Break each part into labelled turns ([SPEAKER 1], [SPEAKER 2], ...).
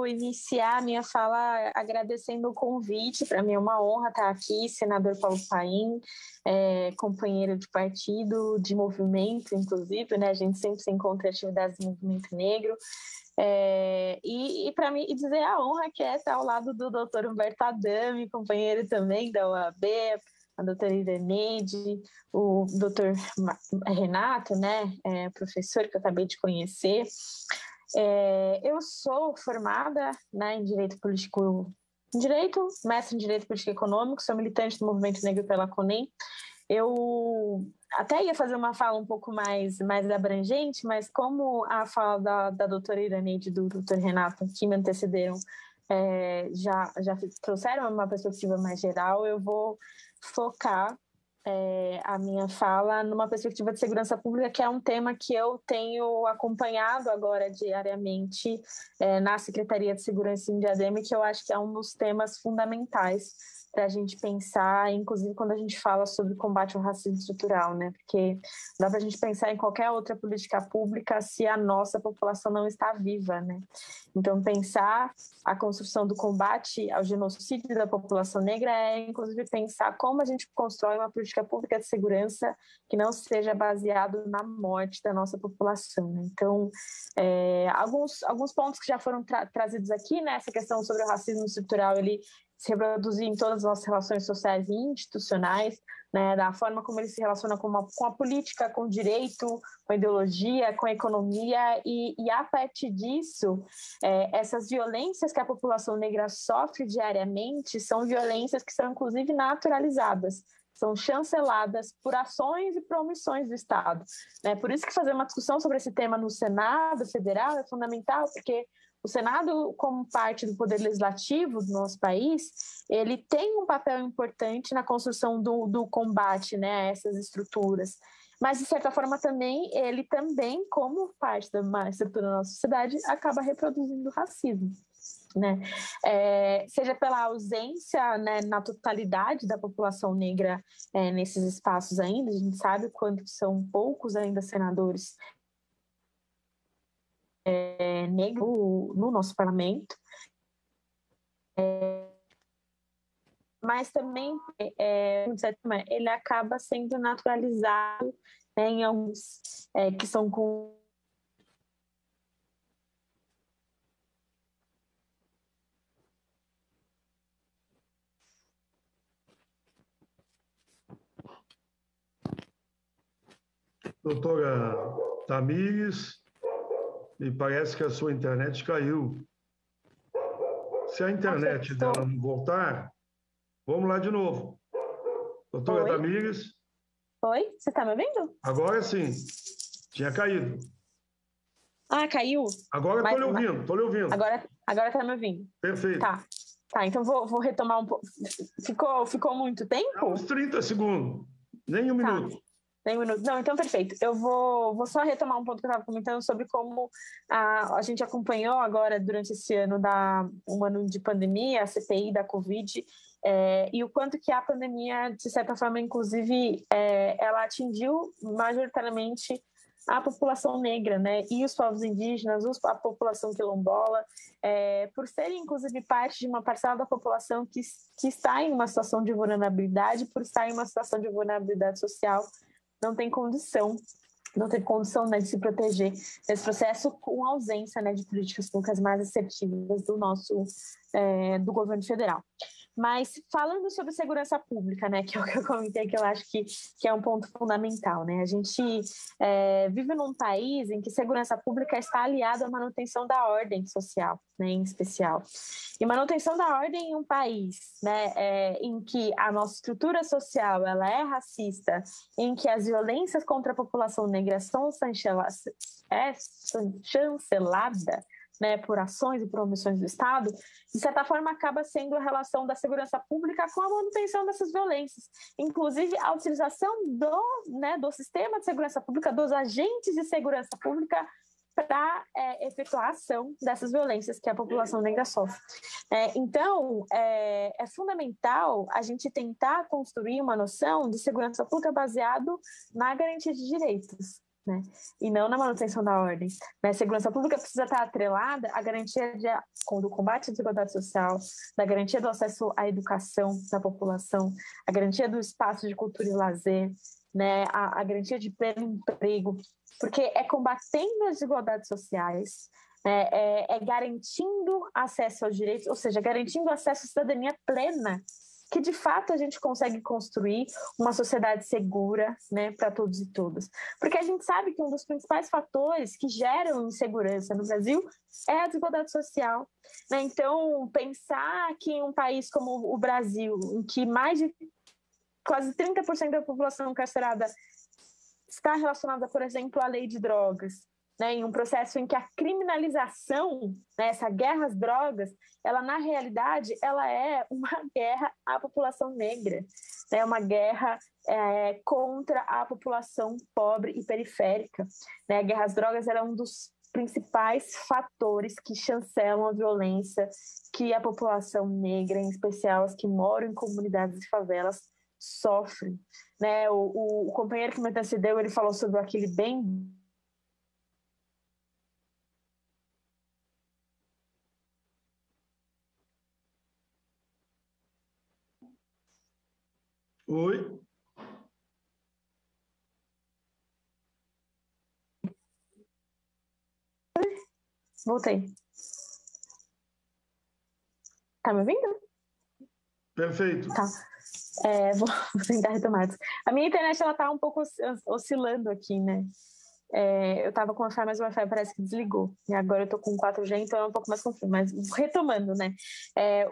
[SPEAKER 1] quero iniciar a minha fala agradecendo o convite. Para mim é uma honra estar aqui, senador Paulo Paim, companheiro de partido, de movimento, inclusive, né? A gente sempre se encontra em atividades do movimento negro. E para mim dizer a honra que é estar ao lado do doutor Humberto Adame, companheiro também da UAB, a doutora Iraneide, o doutor Renato, né, professor que eu acabei de conhecer. Eu sou formada, né, em Direito Político, mestre em Direito Político e Econômico, sou militante do Movimento Negro pela CONEM. Eu até ia fazer uma fala um pouco mais abrangente, mas como a fala da doutora Iraneide e do doutor Renato, que me antecederam, já trouxeram uma perspectiva mais geral, eu vou focar a minha fala numa perspectiva de segurança pública, que é um tema que eu tenho acompanhado agora diariamente na Secretaria de Segurança em Diadema, e que eu acho que é um dos temas fundamentais para a gente pensar, inclusive quando a gente fala sobre combate ao racismo estrutural, né? Porque dá para a gente pensar em qualquer outra política pública se a nossa população não está viva, né? Então, pensar a construção do combate ao genocídio da população negra inclusive, pensar como a gente constrói uma política pública de segurança que não seja baseado na morte da nossa população, né? Então, alguns pontos que já foram trazidos aqui, né? Essa questão sobre o racismo estrutural, ele se reproduzir em todas as nossas relações sociais e institucionais, né, da forma como ele se relaciona com a política, com o direito, com a ideologia, com a economia, e a partir disso, essas violências que a população negra sofre diariamente são violências que são, inclusive, naturalizadas, são chanceladas por ações e por omissões do Estado, né? Por isso que fazer uma discussão sobre esse tema no Senado Federal é fundamental, porque o Senado, como parte do poder legislativo do nosso país, ele tem um papel importante na construção do combate, né, a essas estruturas. Mas, de certa forma, ele também, como parte da estrutura da nossa sociedade, acaba reproduzindo o racismo, né? Seja pela ausência, né, na totalidade da população negra nesses espaços ainda, a gente sabe quanto são poucos ainda senadores negro no nosso parlamento, mas também ele acaba sendo naturalizado, né, em alguns que são com
[SPEAKER 2] Doutora Tamires, me parece que a sua internet caiu. Se a internet dela não voltar, vamos lá de novo. Doutora Tamires?
[SPEAKER 1] Oi, você está me ouvindo?
[SPEAKER 2] Agora sim. Tinha caído.
[SPEAKER 1] Ah, caiu?
[SPEAKER 2] Agora estou lhe ouvindo.
[SPEAKER 1] Agora está me ouvindo.
[SPEAKER 2] Perfeito.
[SPEAKER 1] Tá, então vou retomar um pouco. Ficou muito tempo?
[SPEAKER 2] Uns 30 segundos. Nem um minuto.
[SPEAKER 1] Nem um minuto. Não, então perfeito. Eu vou só retomar um ponto que eu estava comentando sobre como a gente acompanhou agora, durante esse ano, um ano de pandemia, a CPI da Covid, e o quanto que a pandemia, de certa forma, inclusive, ela atingiu majoritariamente a população negra, né, e os povos indígenas, a população quilombola, por serem, inclusive, parte de uma parcela da população que está em uma situação de vulnerabilidade, por estar em uma situação de vulnerabilidade social, não tem condição, né, de se proteger nesse processo, com ausência, né, de políticas públicas mais assertivas do governo federal. Mas falando sobre segurança pública, né, que é o que eu comentei, que eu acho que é um ponto fundamental, né? A gente vive num país em que segurança pública está aliada à manutenção da ordem social, né, em especial. E manutenção da ordem em um país, né, em que a nossa estrutura social ela é racista, em que as violências contra a população negra são chanceladas, né, por ações e por omissões do Estado, de certa forma acaba sendo a relação da segurança pública com a manutenção dessas violências. Inclusive, a utilização do sistema de segurança pública, dos agentes de segurança pública, para efetuar a ação dessas violências que a população negra sofre. Então, é fundamental a gente tentar construir uma noção de segurança pública baseado na garantia de direitos, né? E não na manutenção da ordem. A segurança pública precisa estar atrelada à garantia do combate à desigualdade social, da garantia do acesso à educação da população, a garantia do espaço de cultura e lazer, né? A garantia de pleno emprego, porque é combatendo as desigualdades sociais, é garantindo acesso aos direitos, ou seja, garantindo acesso à cidadania plena, que de fato a gente consegue construir uma sociedade segura, né, para todos e todas. Porque a gente sabe que um dos principais fatores que geram insegurança no Brasil é a desigualdade social, né? Então, pensar que em um país como o Brasil, em que mais de quase 30% da população encarcerada está relacionada, por exemplo, à lei de drogas, né, em um processo em que a criminalização, né, essa guerra às drogas, ela na realidade ela é uma guerra à população negra, né, uma guerra contra a população pobre e periférica, né? A guerra às drogas era um dos principais fatores que chancelam a violência que a população negra, em especial as que moram em comunidades e favelas, sofrem, né? O companheiro que me antecedeu, ele falou sobre aquele bem.
[SPEAKER 2] Oi?
[SPEAKER 1] Voltei. Tá me ouvindo?
[SPEAKER 2] Perfeito.
[SPEAKER 1] Tá. Vou tentar retomar. A minha internet ela tá um pouco oscilando aqui, né? Eu tava com Wi-Fi, mas o Wi-Fi parece que desligou. E agora eu tô com 4G, então é um pouco mais confuso. Mas retomando, né?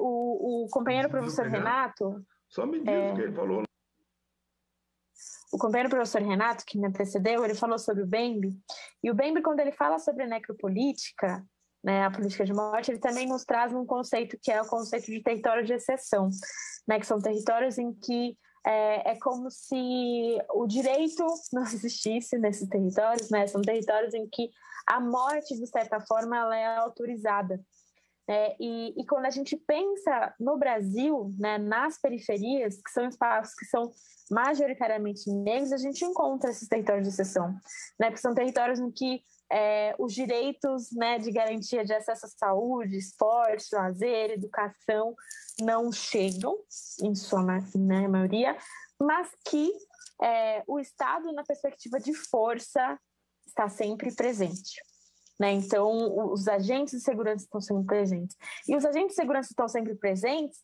[SPEAKER 1] O companheiro professor Renato...
[SPEAKER 2] Só me diz o que ele falou.
[SPEAKER 1] O companheiro professor Renato, que me antecedeu, ele falou sobre o Bembe. E o Bembe, quando ele fala sobre a necropolítica, né, a política de morte, ele também nos traz um conceito que é o conceito de território de exceção, né, que são territórios em que é como se o direito não existisse nesses territórios, né, são territórios em que a morte, de certa forma, ela é autorizada. E quando a gente pensa no Brasil, né, nas periferias, que são espaços que são majoritariamente negros, a gente encontra esses territórios de exceção, né, porque são territórios em que os direitos, né, de garantia de acesso à saúde, esporte, lazer, educação não chegam, em sua maioria, mas que o Estado, na perspectiva de força, está sempre presente. Né? Então, os agentes de segurança estão sempre presentes. E os agentes de segurança estão sempre presentes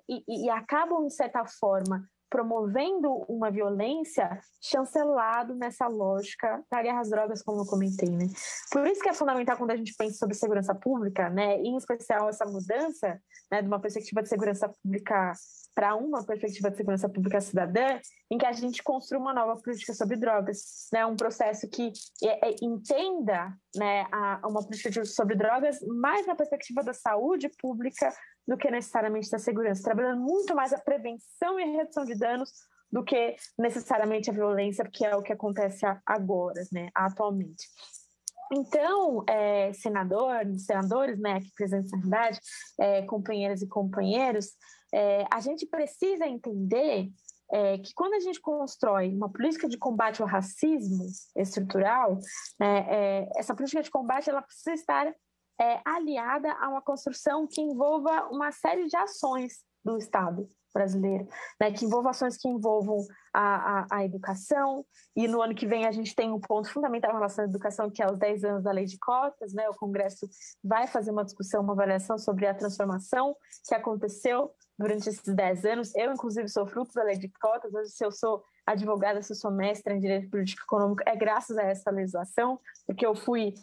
[SPEAKER 1] e acabam, de certa forma, promovendo uma violência chancelado nessa lógica da guerra às drogas, como eu comentei, né? Por isso que é fundamental quando a gente pensa sobre segurança pública, né? Em especial essa mudança, né, de uma perspectiva de segurança pública para uma perspectiva de segurança pública cidadã, em que a gente construa uma nova política sobre drogas, né? Um processo que entenda, né, uma política sobre drogas mais na perspectiva da saúde pública do que necessariamente da segurança, trabalhando muito mais a prevenção e a redução de danos do que necessariamente a violência, que é o que acontece agora, né, atualmente. Então, senadores, né, aqui presentes na cidade, companheiras e companheiros, a gente precisa entender que quando a gente constrói uma política de combate ao racismo estrutural, né, essa política de combate ela precisa estar aliada a uma construção que envolva uma série de ações do Estado brasileiro, né, que envolvam ações que envolvam a educação, e no ano que vem a gente tem um ponto fundamental em relação à educação, que é os 10 anos da lei de cotas, né, o Congresso vai fazer uma discussão, uma avaliação sobre a transformação que aconteceu durante esses 10 anos. Eu, inclusive, sou fruto da lei de cotas. Hoje, se eu sou advogada, se eu sou mestra em Direito Político e Econômico, é graças a essa legislação, porque eu fui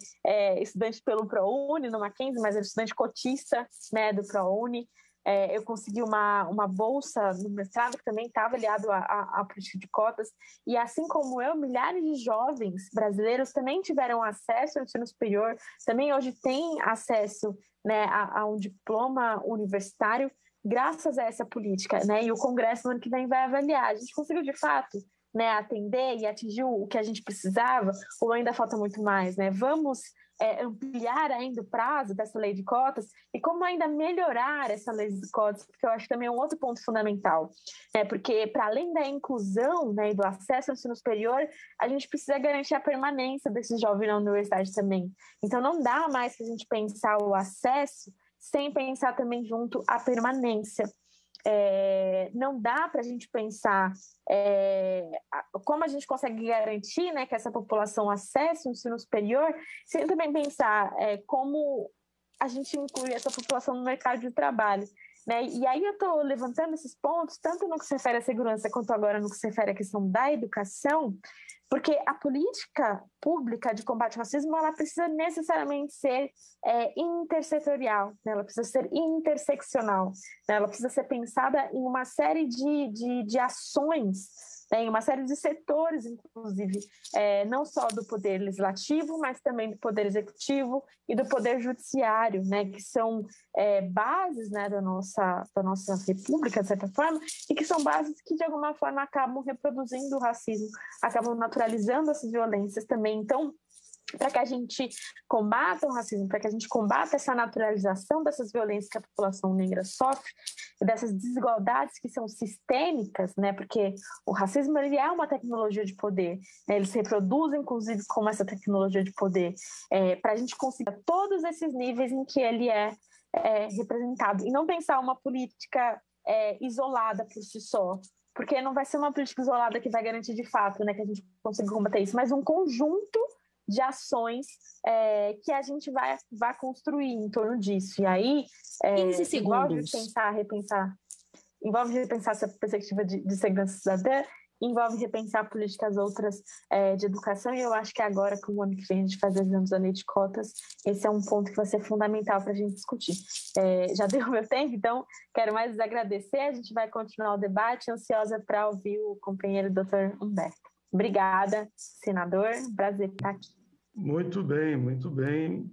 [SPEAKER 1] estudante pelo ProUni, no Mackenzie, mas era estudante cotista, né, do ProUni. Eu consegui uma bolsa no mestrado que também estava aliado à política de cotas, e assim como eu, milhares de jovens brasileiros também tiveram acesso ao ensino superior, também hoje têm acesso, né, a um diploma universitário, graças a essa política, né? E o Congresso no ano que vem vai avaliar. A gente conseguiu, de fato, né, atender e atingir o que a gente precisava, ou ainda falta muito mais, né? Vamos ampliar ainda o prazo dessa lei de cotas e como ainda melhorar essa lei de cotas, porque eu acho que também é um outro ponto fundamental, né? Porque para além da inclusão, né, e do acesso ao ensino superior, a gente precisa garantir a permanência desse jovem na universidade também. Então não dá mais para a gente pensar o acesso sem pensar também junto a permanência. Não dá para a gente pensar como a gente consegue garantir, né, que essa população acesse o ensino superior, sem também pensar como a gente inclui essa população no mercado de trabalho. Né? E aí eu estou levantando esses pontos, tanto no que se refere à segurança, quanto agora no que se refere à questão da educação, porque a política pública de combate ao racismo ela precisa necessariamente ser intersetorial, né? Ela precisa ser interseccional, né? Ela precisa ser pensada em uma série de ações, em uma série de setores, inclusive, não só do poder legislativo, mas também do poder executivo e do poder judiciário, né, que são bases, né, da nossa república, de certa forma, e que são bases que, de alguma forma, acabam reproduzindo o racismo, acabam naturalizando essas violências também. Então, para que a gente combata o racismo, para que a gente combata essa naturalização dessas violências que a população negra sofre, dessas desigualdades que são sistêmicas, né? Porque o racismo ele é uma tecnologia de poder, né? Ele se reproduz, inclusive, como essa tecnologia de poder, para a gente conseguir todos esses níveis em que ele é representado, e não pensar uma política isolada por si só, porque não vai ser uma política isolada que vai garantir de fato, né, que a gente consiga combater isso, mas um conjunto de ações que a gente vai construir em torno disso. E aí,
[SPEAKER 3] 15 segundos.
[SPEAKER 1] Envolve repensar essa perspectiva de segurança cidadã, envolve repensar políticas outras de educação, e eu acho que agora, com o ano que vem, a gente faz exames da lei de cotas, esse é um ponto que vai ser fundamental para a gente discutir. Já deu o meu tempo, então quero mais agradecer, a gente vai continuar o debate, ansiosa para ouvir o companheiro Dr. Humberto. Obrigada, senador. Prazer estar aqui.
[SPEAKER 2] Muito bem, muito bem.